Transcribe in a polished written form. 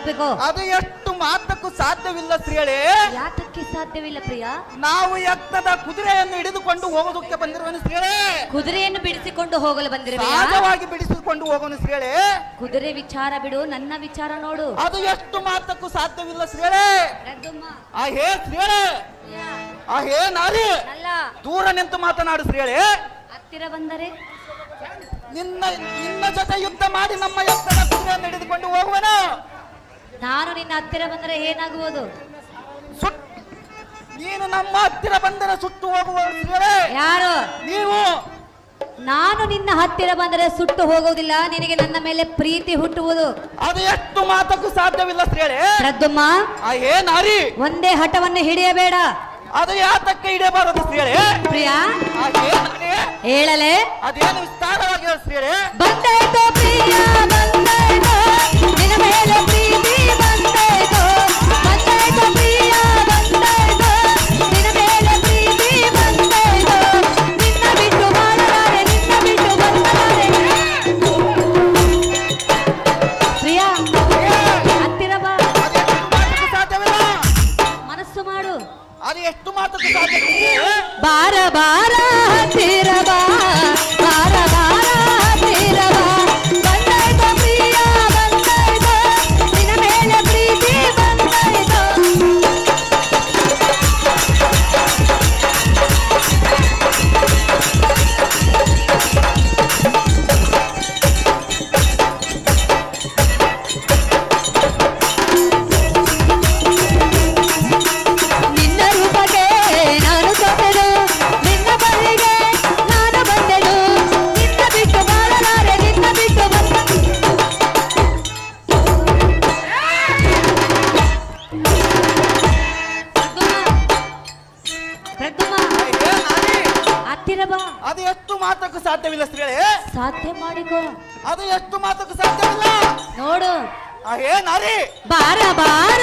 ಹಾಕ್ಬೇಕು. ಅದು ಎಷ್ಟು ಮಾತಕ್ಕೂ ಸಾಧ್ಯವಿಲ್ಲ ಶ್ರೀಯಳೇ. ಯಾತಕ್ಕೆ ಸಾಧ್ಯವಿಲ್ಲ ಪ್ರಿಯ? ನಾವು ಎತ್ತದ ಕುದುರೆಯನ್ನು ಹಿಡಿದುಕೊಂಡು ಹೋಗೋದಕ್ಕೆ ಬಂದಿರುವನು ಶ್ರೀಯಳೇ. ಕುದುರೆಯನ್ನು ಬಿಡಿಸಿಕೊಂಡು ಹೋಗಲು ಬಂದಿರುವೆ. ಸಹಜವಾಗಿ ಬಿಡಿಸಿಕೊಂಡು ಹೋಗೋನು ಶ್ರೀಯಳೇ. ಕುದುರೆ ವಿಚಾರ ಬಿಡು, ನನ್ನ ವಿಚಾರ ನೋಡು. ಅದು ಎಷ್ಟು ಮಾತಕ್ಕೂ ಸಾಧ್ಯವಿಲ್ಲ ಶ್ರೀಯಳೇ. ಆ ಹೇ ಶ್ರೀಯಳೇ, ಆ ಹೇ ನಾರಿ, ದೂರ ನಿಂತು ಮಾತನಾಡು ಶ್ರೀಯಳೇ. ಹತ್ತಿರ ಬಂದರೆ ನಿನ್ನ ಜೊತೆ ಯುದ್ಧ ಮಾಡಿ ನಮ್ಮ ಎತ್ತದ ಕುದುರೆಯನ್ನು ಹಿಡಿದುಕೊಂಡು ಹೋಗುವನು. ನಾನು ನಿನ್ನ ಹತ್ತಿರ ಬಂದರೆ ಏನಾಗುವುದು? ನೀನು ನಮ್ಮ ಹತ್ತಿರ ಬಂದರೆ ಸುಟ್ಟು ಹೋಗುವ ಶ್ರೀಯಳೇ. ಯಾರು? ನೀವು. ನಾನು ನಿನ್ನ ಹತ್ತಿರ ಬಂದರೆ ಸುಟ್ಟು ಹೋಗುವುದಿಲ್ಲ, ನಿನಗೆ ನನ್ನ ಮೇಲೆ ಪ್ರೀತಿ ಹುಟ್ಟುವುದು. ಅದು ಎಷ್ಟು ಮಾತಕ್ಕೂ ಸಾಧ್ಯವಿಲ್ಲ ಶ್ರೀಯಳೇ. ಪ್ರದ್ಯುಮ್ನ, ಆ ಹೇ ನಾರಿ, ಒಂದೇ ಹಠವನ್ನು ಹಿಡಿಯಬೇಡ. ಅದು ಯಾತಕ್ಕೆ ಹಿಡಿಯಬಾರದು ಶ್ರೀಯಳೇ. ಪ್ರಿಯ, ಹೇಳಲೆ ಅದೇನು ವಿಸ್ತಾರವಾಗಿ ಶ್ರೀಯಳೇ. ಬಂದಾಯ್ತು ಪ್ರಿಯ, ಬಂದಾಯ್ತು ನಿನ್ನ ಮೇಲೆ ಪ್ರೀತಿ, ಬಂದಾಯ್ತು ಬಂದಾಯ್ತು ಪ್ರಿಯ, ಬಂದಾಯ್ತು ನಿನ್ನ ಮೇಲೆ ಪ್ರೀತಿ, ಬಂದಾಯ್ತು ನಿನ್ನ ಬಿಟ್ಟು ಬಾಳಲಾರೆ, ನಿನ್ನ ಬಿಟ್ಟು ಬಂದಲಾರೆ. ಪ್ರಿಯ, ಹತ್ತಿರ ಬಾ. ಸಾಧ್ಯವಿಲ್ಲ. ಮನಸ್ಸು ಮಾಡು. ಅದು ಎಷ್ಟು ಮಾತಕ್ಕೂ ಸಾಧ್ಯ. ಬಾರ ಬಾರ ಹತ್ತಿರ ಬಾ, ಬಾರ ಬಾರ ಹತ್ತಿರ ಬಾ. ಬಂದಾಯ್ತು ಪ್ರಿಯ, ಬಂದಾಯ್ತು ನಿನ್ನ ಮೇಲೆ ಪ್ರೀತಿ, ಬಂದಾಯ್ತು. ನಿನ್ನ ರೂಪಕ್ಕೆ ನಾನು ಸೊತೆನು, ನಿನ್ನ ಬಳಿಗೆ ನಾನು ಬಂದೆನು, ನಿನ್ನ ಬಿಟ್ಟು ಬಾಳಲಾರೆ, ನಿನ್ನ ಬಿಟ್ಟು ಬಂದ. ಹತ್ತಿರ ಬಾ. ಅದು ಎಷ್ಟು ಮಾತಕ್ಕೂ ಸಾಧ್ಯವಿಲ್ಲ ಶ್ರೀಯಳೇ. ಸಾಧ್ಯ ಮಾಡಿಕೋ. ಅದು ಎಷ್ಟು ಮಾತಕ್ಕೂ ಸಾಧ್ಯವಿಲ್ಲ ನೋಡು. ಆ ಹೇ ನಾರಿ, ಬಾರ ಬಾರ